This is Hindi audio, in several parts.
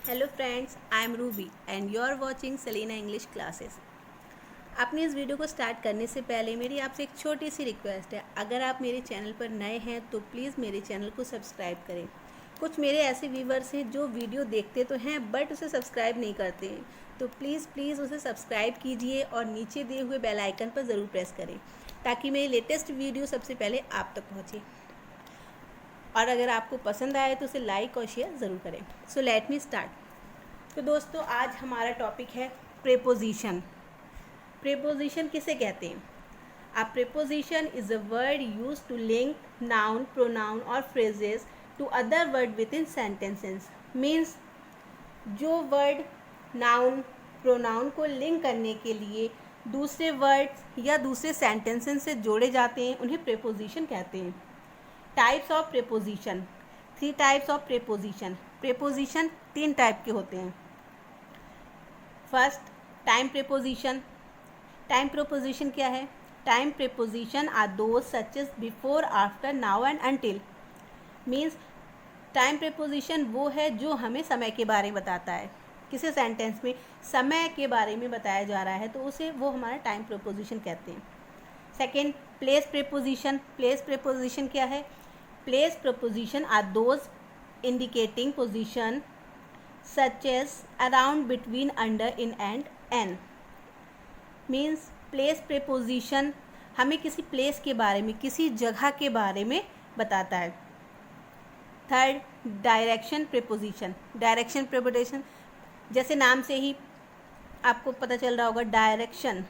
Hello friends, I am Ruby and you are watching Selina English classes. आपने इस वीडियो को स्टार्ट करने से पहले मेरी आपसे एक छोटी सी रिक्वेस्ट है। अगर आप मेरे चैनल पर नए हैं तो प्लीज़ मेरे चैनल को सब्सक्राइब करें। कुछ मेरे ऐसे व्यूवर्स हैं जो वीडियो देखते तो हैं बट उसे सब्सक्राइब नहीं करते हैं, तो प्लीज़ उसे सब्सक्राइब कीजिए और नीचे दिए हुए बेल आइकन पर ज़रूर प्रेस करें ताकि मेरी लेटेस्ट वीडियो सबसे पहले आप तक पहुँचे। और अगर आपको पसंद आए तो उसे लाइक और शेयर ज़रूर करें। So let me start. तो दोस्तों, आज हमारा टॉपिक है प्रेपोजिशन। प्रेपोजिशन किसे कहते हैं? A preposition is a word use to link noun, pronoun और phrases to other word within sentences. Means जो वर्ड नाउन, प्रोनाउन को लिंक करने के लिए दूसरे वर्ड्स या दूसरे सेंटेंसेस से जोड़े जाते हैं, उन्हें प्रेपोजिशन कहते हैं। Types of preposition, 3 types of preposition. Preposition 3 type के होते हैं। First, time preposition. Time preposition क्या है? Time preposition are those such as before, after, now and until. Means time preposition वो है जो हमें समय के बारे में बताता है। किसी सेंटेंस में समय के बारे में बताया जा रहा है तो उसे वो हमारा टाइम प्रेपोजिशन कहते हैं। Second, place preposition. Place preposition क्या है? Place preposition are those indicating position such as around, between, under, in and an. Means place preposition हमें किसी place के बारे में, किसी जगह के बारे में बताता है। Third, direction preposition. Direction preposition जैसे नाम से ही आपको पता चल रहा होगा, direction.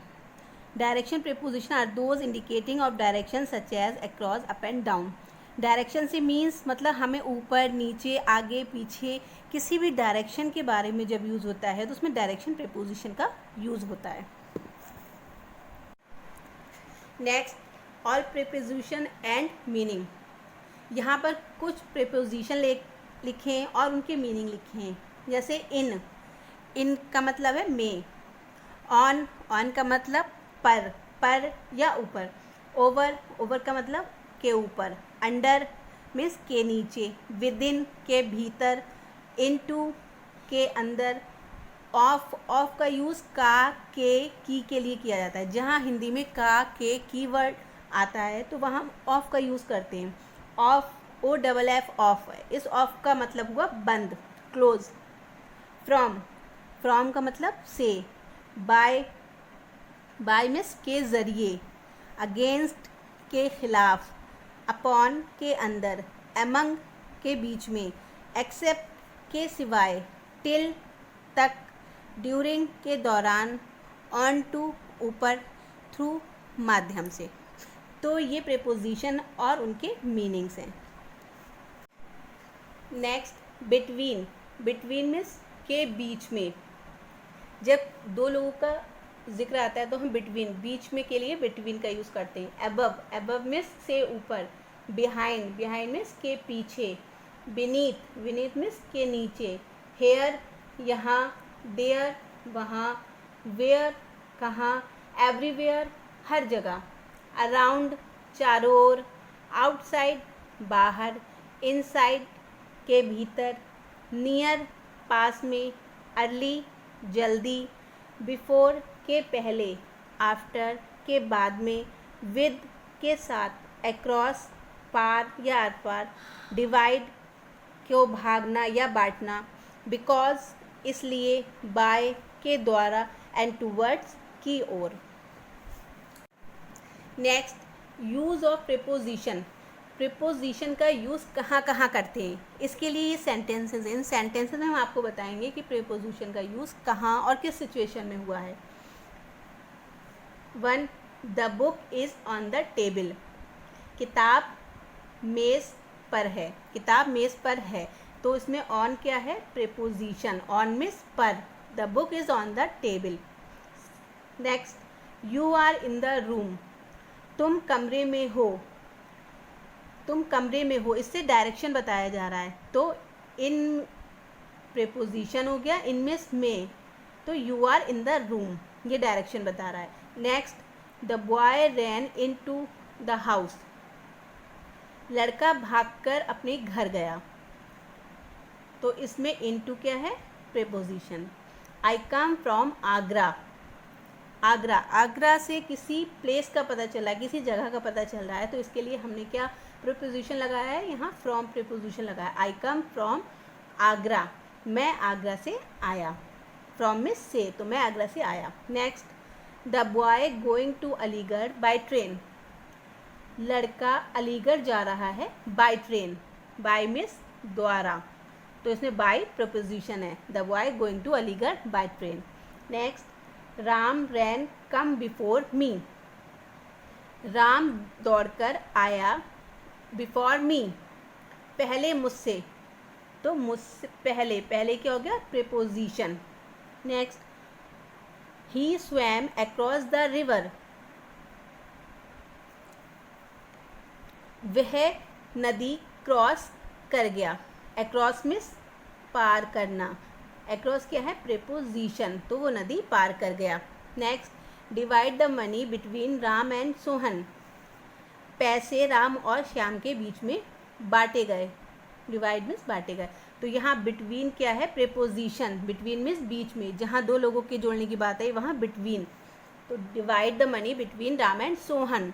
Direction preposition are those indicating of direction such as across, up and down. Direction से मीन्स मतलब हमें ऊपर, नीचे, आगे, पीछे किसी भी डायरेक्शन के बारे में जब यूज़ होता है तो उसमें डायरेक्शन प्रेपोजिशन का यूज़ होता है। Next, all preposition and meaning. यहाँ पर कुछ प्रेपोजिशन लिखे हैं और उनके मीनिंग लिखे हैं। जैसे इन का मतलब है में। ऑन का मतलब पर या ऊपर। ओवर का मतलब के ऊपर। अंडर मीन्स के नीचे। विदिन के भीतर। इनटू के अंदर। ऑफ का यूज़ का, की के लिए किया जाता है। जहाँ हिंदी में का, के कीवर्ड आता है तो वहाँ ऑफ का यूज़ करते हैं। Of, OFF, of. इस ऑफ का मतलब हुआ बंद, क्लोज। फ्रॉम का मतलब से। बाय मीन्स के ज़रिए। अगेंस्ट के खिलाफ। अपॉन के अंदर। एमंग के बीच में। एक्सेप्ट के सिवाय। टिल तक। ड्यूरिंग के दौरान। ऑन टू ऊपर। थ्रू माध्यम से। तो ये प्रेपोजिशन और उनके मीनिंग्स हैं। Next, between. बिटवीन मीन्स के बीच में। जब दो लोगों का जिक्र आता है तो हम बिटवीन, बीच में के लिए बिटवीन का यूज़ करते हैं। अबव मीन्स से ऊपर। बिहाइंड मीन्स के पीछे। बीनीथ मीन्स के नीचे। हेयर यहाँ। देयर वहाँ। वेयर कहाँ। एवरीवेयर हर जगह। अराउंड चारों ओर। आउटसाइड बाहर। इनसाइड के भीतर। नियर पास में। अर्ली जल्दी। बिफोर के पहले। आफ्टर के बाद में। विद के साथ। अक्रॉस पार या आर पार। डिवाइड को भागना या बांटना। बिकॉज इसलिए। बाय के द्वारा। एंड टूवर्ड्स की ओर। Next, use of preposition. Preposition का यूज़ कहाँ कहाँ करते हैं, इसके लिए ये सेंटेंसेस हैं। इन सेंटेंसेस में हम आपको बताएंगे कि प्रेपोजिशन का यूज़ कहाँ और किस सिचुएशन में हुआ है। 1. The book is on the table. किताब मेज़ पर है। किताब मेज़ पर है तो इसमें ऑन क्या है? प्रेपोजिशन। ऑन मीन्स पर। The book is on the table. Next, you are in the room. तुम कमरे में हो। तुम कमरे में हो, इससे डायरेक्शन बताया जा रहा है तो इन प्रेपोजिशन हो गया। इन मीन्स में, तो you are in the room, ये डायरेक्शन बता रहा है। Next, the boy ran into the house. लड़का भागकर अपने घर गया तो इसमें इनटू क्या है? Preposition. I come from Agra. Agra, Agra से किसी प्लेस का पता चला, किसी जगह का पता चल रहा है, तो इसके लिए हमने क्या प्रीपोजिशन लगाया है, यहाँ फ्रॉम प्रीपोजिशन लगाया। आई कम फ्रॉम आगरा, मैं आगरा से आया। फ्रॉम मीन्स से, तो मैं आगरा से आया। Next, the boy going to Aligarh by train. लड़का अलीगढ़ जा रहा है बाय ट्रेन। बाय मीन्स द्वारा, तो इसमें बाय प्रीपोजिशन है। The boy going to Aligarh by train. Next, Ram ran come before me. Ram दौड़कर आया बिफोर मी, पहले मुझसे, तो मुझसे पहले, पहले क्या हो गया, preposition. Next, he swum across the river. वह नदी क्रॉस कर गया। अक्रॉस मीन्स पार करना, अक्रॉस क्या है, प्रीपोजिशन, तो वो नदी पार कर गया। Next, divide the money between Ram and Sohan. पैसे राम और श्याम के बीच में बांटे गए। डिवाइड मीन्स बांटे गए, तो यहाँ बिटवीन क्या है, प्रीपोजिशन। बिटवीन मीन्स बीच में, जहाँ दो लोगों के जोड़ने की बात है वहाँ बिटवीन, तो divide the money between Ram and Sohan.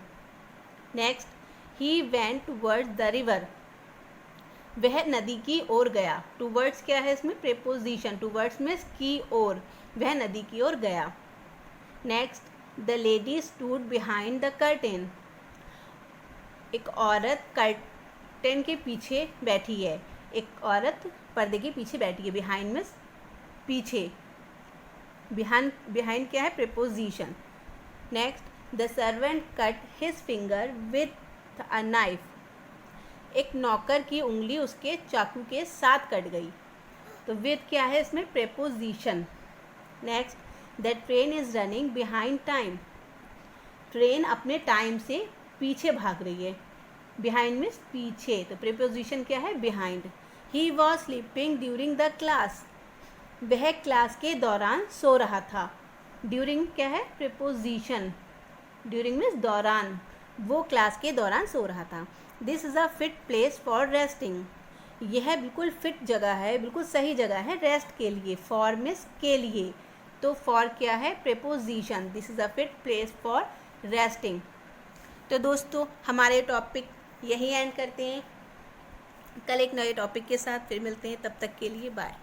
Next, he went towards the river. वह नदी की ओर गया। टुवर्ड्स क्या है इसमें, प्रीपोजिशन। टुवर्ड्स मीन्स की ओर, वह नदी की ओर गया। Next, the lady stood behind the curtain. एक औरत कर्टेन के पीछे बैठी है। एक औरत पर्दे के पीछे बैठी है। बिहाइंड मीन्स पीछे, बिहाइंड क्या है, preposition. Next, the servant cut his finger with a knife. एक नौकर की उंगली उसके चाकू के साथ कट गई, तो विथ क्या है इसमें, preposition. Next, the train is running behind time. Train अपने टाइम से पीछे भाग रही है। बिहाइंड मीन्स पीछे, तो प्रीपोजिशन क्या है, behind. He was sleeping during the class. वह क्लास के दौरान सो रहा था। ड्यूरिंग क्या है, प्रीपोजिशन। ड्यूरिंग मीन्स दौरान, वो क्लास के दौरान सो रहा था। This is a fit place for resting. यह बिल्कुल फिट जगह है, बिल्कुल सही जगह है रेस्ट के लिए। फॉर मीन्स के लिए, तो फॉर क्या है, preposition. This is a fit place for resting. तो दोस्तों, हमारे टॉपिक यहीं एंड करते हैं। कल एक नए टॉपिक के साथ फिर मिलते हैं, तब तक के लिए बाय।